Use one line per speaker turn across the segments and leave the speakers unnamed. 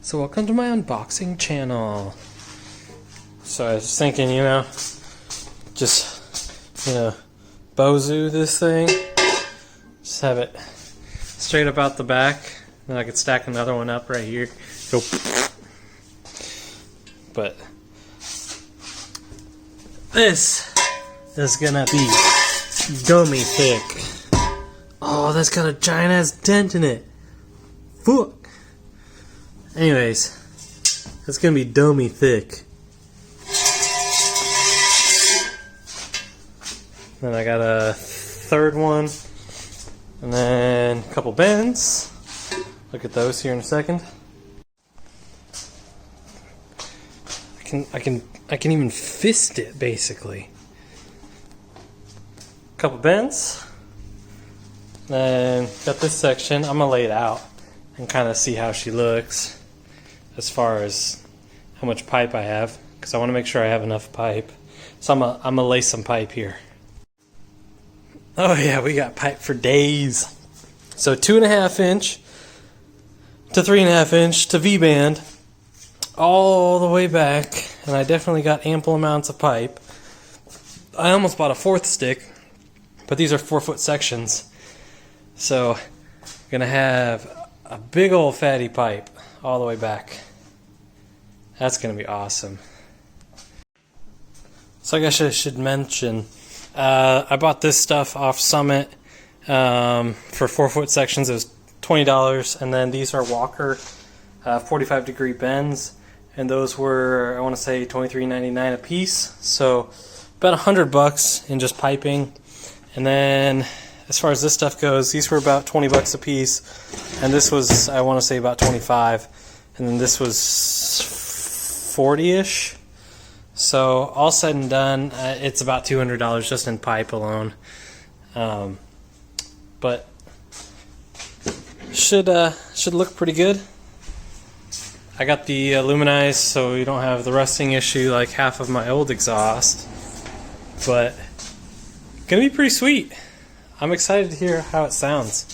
So welcome to my unboxing channel. So I was thinking, just, bozu this thing. Just have it straight up out the back. Then I could stack another one up right here. Go. But this is gonna be gummy thick. Oh, that's got a giant ass dent in it. Fuck. Anyways, it's gonna be dummy thick. Then I got a third one, and then a couple bends. Look at those here in a second. I can even fist it basically. A couple bends. Then got this section. I'm gonna lay it out and kind of see how she looks as far as how much pipe I have, because I want to make sure I have enough pipe. So I'm gonna lay some pipe here. Oh yeah, we got pipe for days. So 2.5 inch to 3.5 inch to V-band all the way back, and I definitely got ample amounts of pipe. I almost bought a 4th stick, but these are 4-foot sections. So I'm gonna have a big old fatty pipe all the way back. That's gonna be awesome. So I guess I should mention, I bought this stuff off Summit for 4-foot sections. It was $20, and then these are Walker 45-degree bends, and those were, I want to say, $23.99 a piece. So about $100 in just piping. And then as far as this stuff goes, these were about $20 a piece, and this was, I want to say, about $25, and then this was $40-ish. So all said and done, it's about $200 just in pipe alone. But should look pretty good. I got the aluminized, so you don't have the rusting issue like half of my old exhaust. But gonna be pretty sweet. I'm excited to hear how it sounds.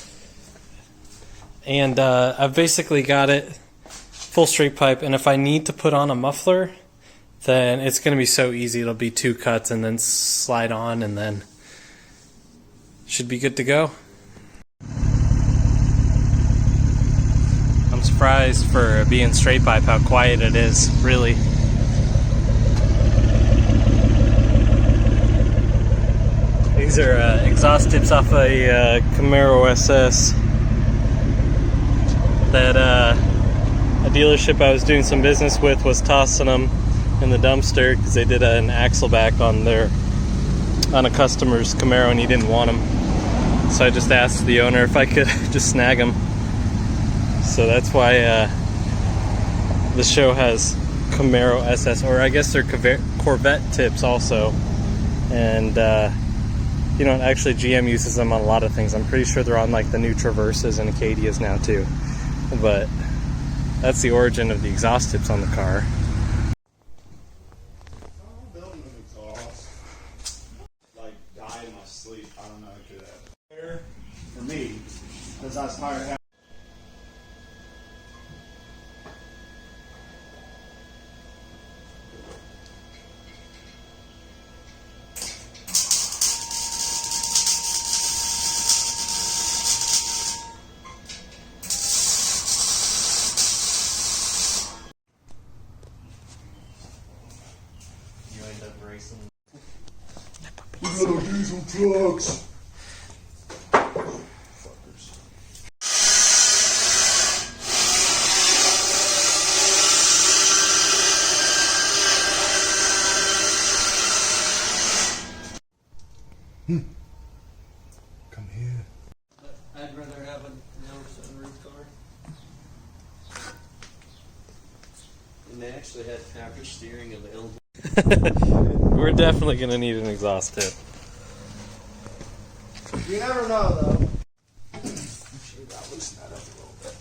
And I've basically got it full straight pipe, and if I need to put on a muffler, then it's going to be so easy. It'll be 2 cuts and then slide on, and then should be good to go. I'm surprised for being straight pipe how quiet it is, really. These are exhaust tips off a Camaro SS that a dealership I was doing some business with was tossing them in the dumpster because they did an axle back on a customer's Camaro and he didn't want them. So I just asked the owner if I could just snag them. So that's why the show has Camaro SS, or I guess they're Corvette tips also. And actually GM uses them on a lot of things. I'm pretty sure they're on like the new Traverses and Acadias now too. But that's the origin of the exhaust tips on the car.
I'm building an exhaust. Like, die in my sleep. I don't know how to do that. For me, because I was tired of little diesel trucks. Fuckers. Come here.
I'd rather have an sunroof car.
And they actually had power steering available.
We're definitely going to need an exhaust tip.
You never know, though. Actually, we gotta loosen that up a little bit.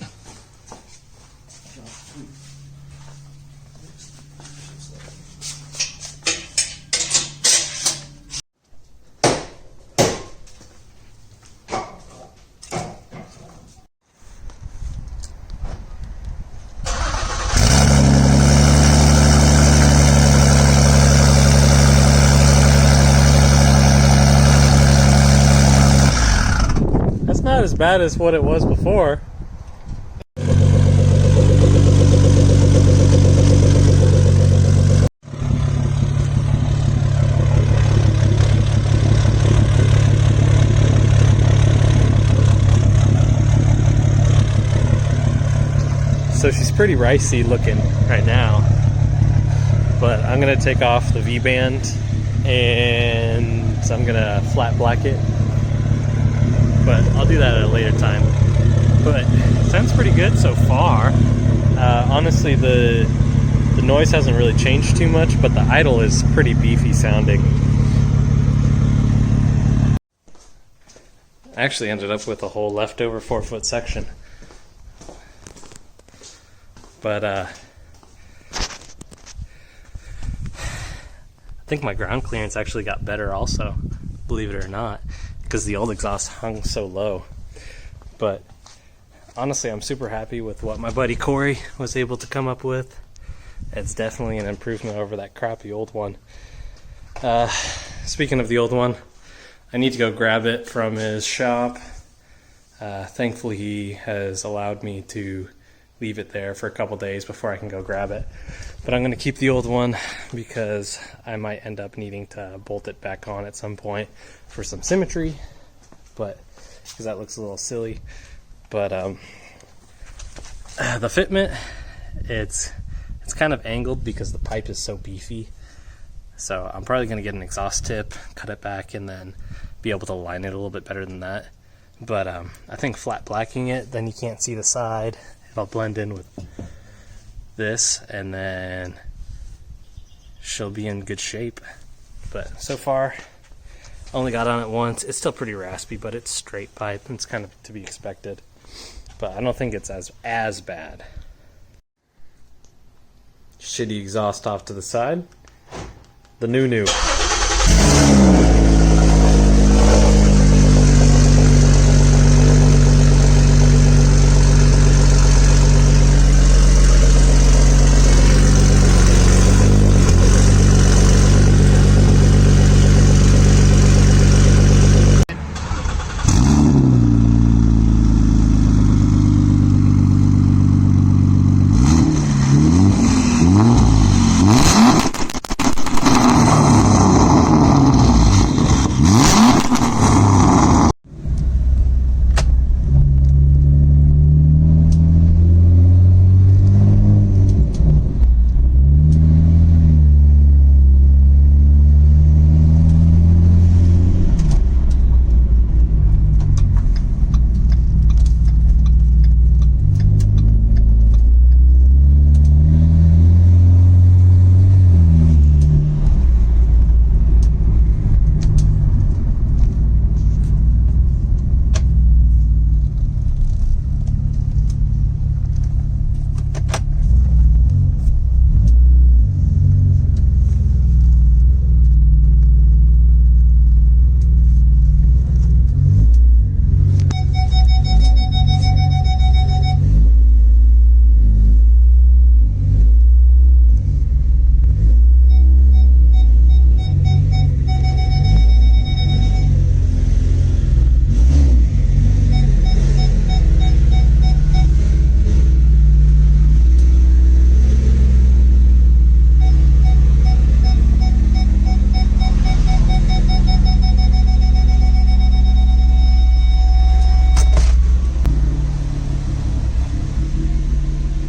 not as bad as what it was before. So she's pretty ricey looking right now, but I'm gonna take off the V-band and I'm gonna flat black it, but I'll do that at a later time. But it sounds pretty good so far. Honestly, the noise hasn't really changed too much, but the idle is pretty beefy sounding. I actually ended up with a whole leftover 4-foot section. But I think my ground clearance actually got better also, believe it or not, because the old exhaust hung so low. But honestly, I'm super happy with what my buddy Corey was able to come up with. It's definitely an improvement over that crappy old one. Speaking of the old one, I need to go grab it from his shop. Thankfully, he has allowed me to leave it there for a couple days before I can go grab it. But I'm going to keep the old one because I might end up needing to bolt it back on at some point for some symmetry, but because that looks a little silly. But the fitment, it's kind of angled because the pipe is so beefy. So I'm probably going to get an exhaust tip, cut it back, and then be able to line it a little bit better than that. But I think flat blacking it, then you can't see the side. It'll blend in with this, and then she'll be in good shape. But so far, only got on it once. It's still pretty raspy, but it's straight pipe, and it's kind of to be expected. But I don't think it's as bad. Shitty exhaust off to the side. The new.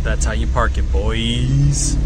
That's how you park it, boys.